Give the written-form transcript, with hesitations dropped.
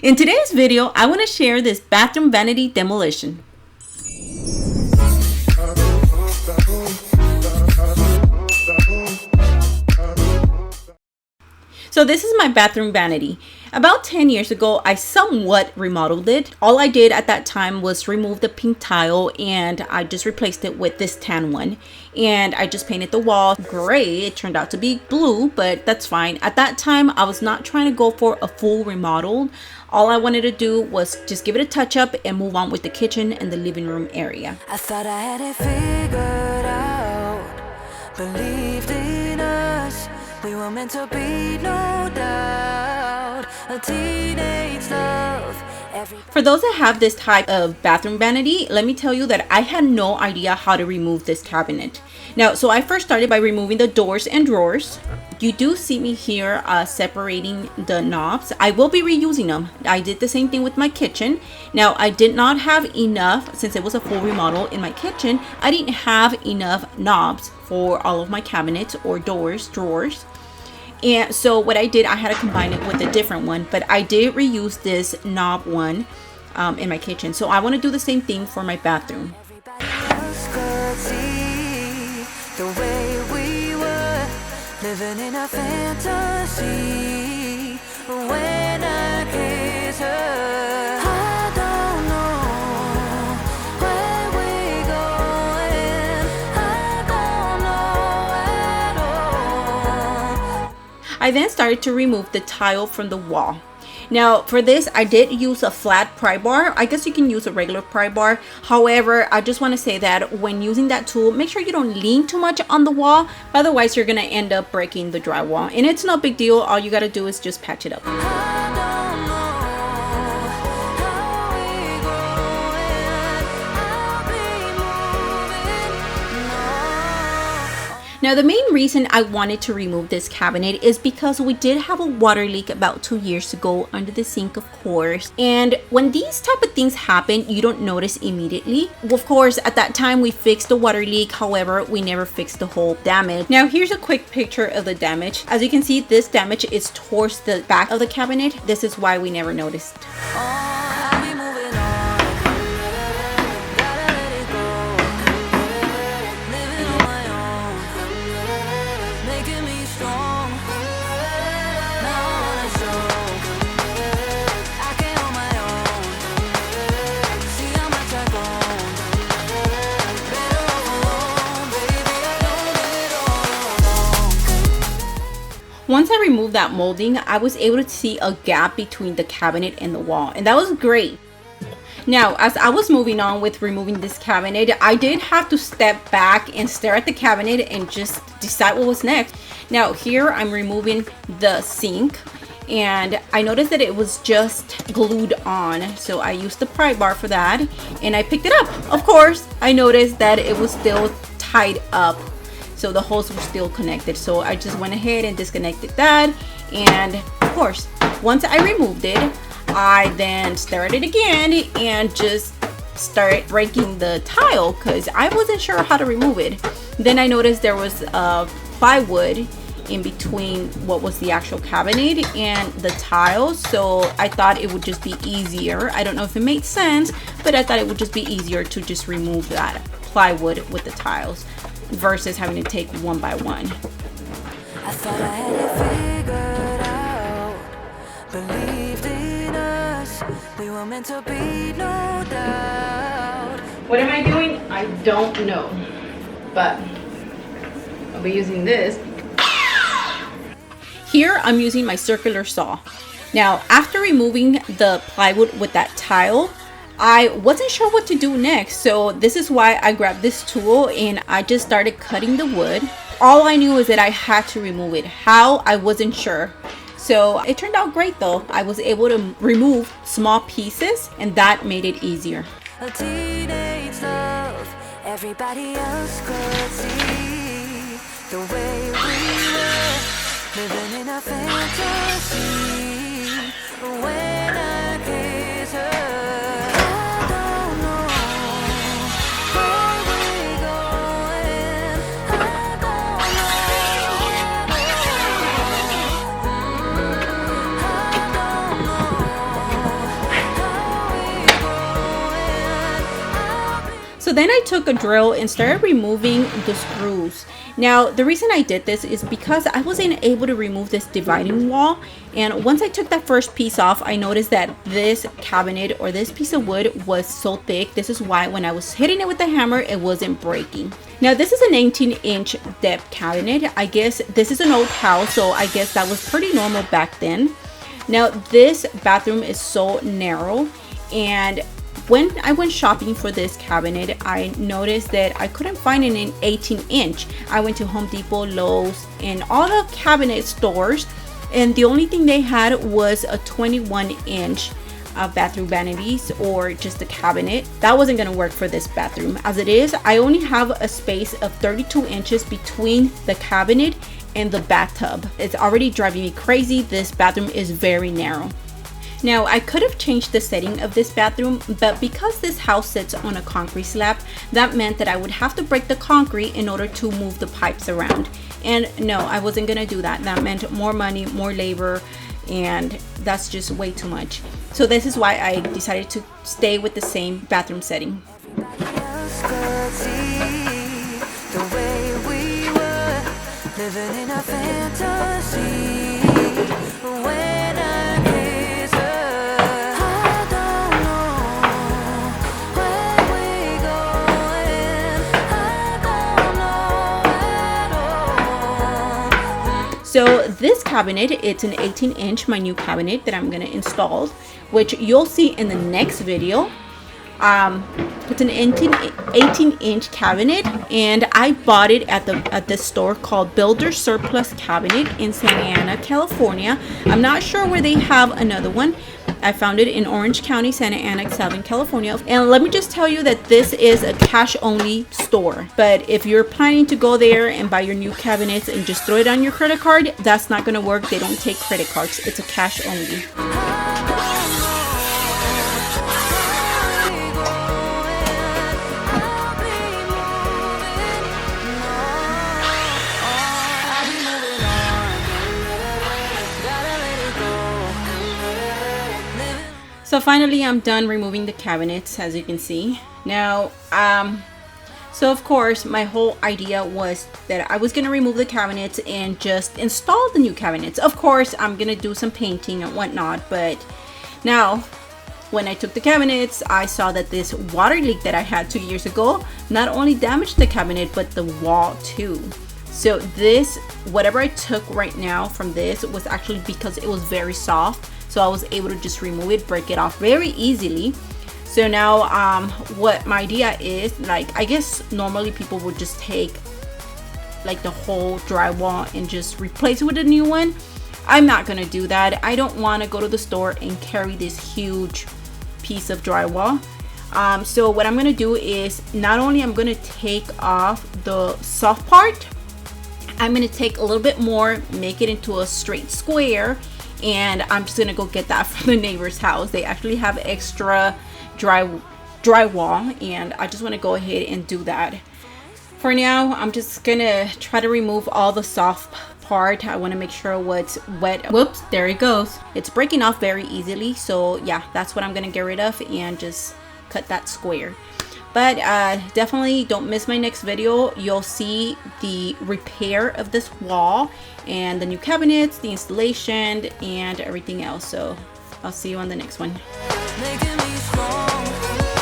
In today's video, I want to share this bathroom vanity demolition. So this is my bathroom vanity. About 10 years ago, I somewhat remodeled it. All I did at that time was remove the pink tile and I just replaced it with this tan one. And I just painted the wall gray. It turned out to be blue, but that's fine. At that time, I was not trying to go for a full remodel. All I wanted to do was just give it a touch up and move on with the kitchen and the living room area. I thought I had it figured out, believed in us. We were meant to be, no doubt, a teenage love. For those that have this type of bathroom vanity, let me tell you that I had no idea how to remove this cabinet. Now, so I first started by removing the doors and drawers. You do see me here separating the knobs. I will be reusing them. I did the same thing with my kitchen. Now, I did not have enough, since it was a full remodel in my kitchen, I didn't have enough knobs for all of my cabinets or doors, drawers. And so what I did, I had to combine it with a different one, but I did reuse this knob one in my kitchen. So I want to do the same thing for my bathroom. The way we were living in a fantasy. When I kiss her, I don't know where we're going. I don't know at all. I then started to remove the tile from the wall. Now for this, I did use a flat pry bar. I guess you can use a regular pry bar. However, I just want to say that when using that tool, make sure you don't lean too much on the wall. Otherwise, you're going to end up breaking the drywall. And it's no big deal. All you got to do is just patch it up. Now, the main reason I wanted to remove this cabinet is because we did have a water leak about 2 years ago under the sink, of course. And when these type of things happen, you don't notice immediately. Of course, at that time, we fixed the water leak. However, we never fixed the whole damage. Now, here's a quick picture of the damage. As you can see, this damage is towards the back of the cabinet. This is why we never noticed. Once I removed that molding, I was able to see a gap between the cabinet and the wall, and that was great. Now, as I was moving on with removing this cabinet, I did have to step back and stare at the cabinet and just decide what was next. Now, here I'm removing the sink, and I noticed that it was just glued on. So I used the pry bar for that, and I picked it up. Of course, I noticed that it was still tied up. So the holes were still connected. So I just went ahead and disconnected that. And of course, once I removed it, I then stared at it again and just started breaking the tile because I wasn't sure how to remove it. Then I noticed there was plywood in between what was the actual cabinet and the tile. So I thought it would just be easier. I don't know if it made sense, but I thought it would just be easier to just remove that plywood with the tiles versus having to take one by one. I thought I had it figured out, believed in us. We were meant to be, no doubt. What am I doing? I don't know, but I'll be using this. Here I'm using my circular saw. Now, after removing the plywood with that tile, I wasn't sure what to do next, so this is why I grabbed this tool and I just started cutting the wood. All I knew is that I had to remove it. How? I wasn't sure. So it turned out great though. I was able to remove small pieces and that made it easier. A teenage love, everybody else could see the way we were living in a fantasy. When I kiss her, So then I took a drill and started removing the screws. Now, the reason I did this is because I wasn't able to remove this dividing wall. And once I took that first piece off, I noticed that this cabinet or this piece of wood was so thick. This is why when I was hitting it with the hammer, it wasn't breaking. Now, this is an 18-inch depth cabinet. I guess this is an old house, so I guess that was pretty normal back then. Now, this bathroom is so narrow, and when I went shopping for this cabinet, I noticed that I couldn't find an 18-inch. I went to Home Depot, Lowe's, and all the cabinet stores, and the only thing they had was a 21-inch bathroom vanities or just a cabinet. That wasn't going to work for this bathroom. As it is, I only have a space of 32 inches between the cabinet and the bathtub. It's already driving me crazy. This bathroom is very narrow. Now, I could have changed the setting of this bathroom, but because this house sits on a concrete slab, that meant that I would have to break the concrete in order to move the pipes around. And no, I wasn't gonna do that. That meant more money, more labor, and that's just way too much. So this is why I decided to stay with the same bathroom setting. Living in a fantasy. When I kiss her, I don't know where we going. I don't know at all. So this cabinet, it's an 18-inch, my new cabinet that I'm gonna install, which you'll see in the next video. It's an 18-inch cabinet, and I bought it at this store called Builder Surplus Cabinet in Santa Ana, California. I'm not sure where they have another one. I found it in Orange County, Santa Ana, Southern California. And let me just tell you that this is a cash-only store. But if you're planning to go there and buy your new cabinets and just throw it on your credit card, that's not going to work. They don't take credit cards. It's a cash only. So finally, I'm done removing the cabinets, as you can see. Now, so of course, my whole idea was that I was going to remove the cabinets and just install the new cabinets. Of course, I'm going to do some painting and whatnot, but now, when I took the cabinets, I saw that this water leak that I had 2 years ago not only damaged the cabinet, but the wall too. So this, whatever I took right now from this was actually because it was very soft. So I was able to just remove it, break it off very easily. So now what my idea is, like, I guess normally people would just take like the whole drywall and just replace it with a new one. I'm not gonna do that. I don't want to go to the store and carry this huge piece of drywall. So what I'm gonna do is, not only I'm gonna take off the soft part, I'm gonna take a little bit more, make it into a straight square, and I'm just gonna go get that from the neighbor's house. They actually have extra drywall, and I just want to go ahead and do that. For now, I'm just gonna try to remove all the soft part. I want to make sure what's wet. Whoops, there it goes. It's breaking off very easily, so yeah, that's what I'm gonna get rid of and just cut that square. But definitely don't miss my next video. You'll see the repair of this wall and the new cabinets, the installation, and everything else. So I'll see you on the next one. Making me strong.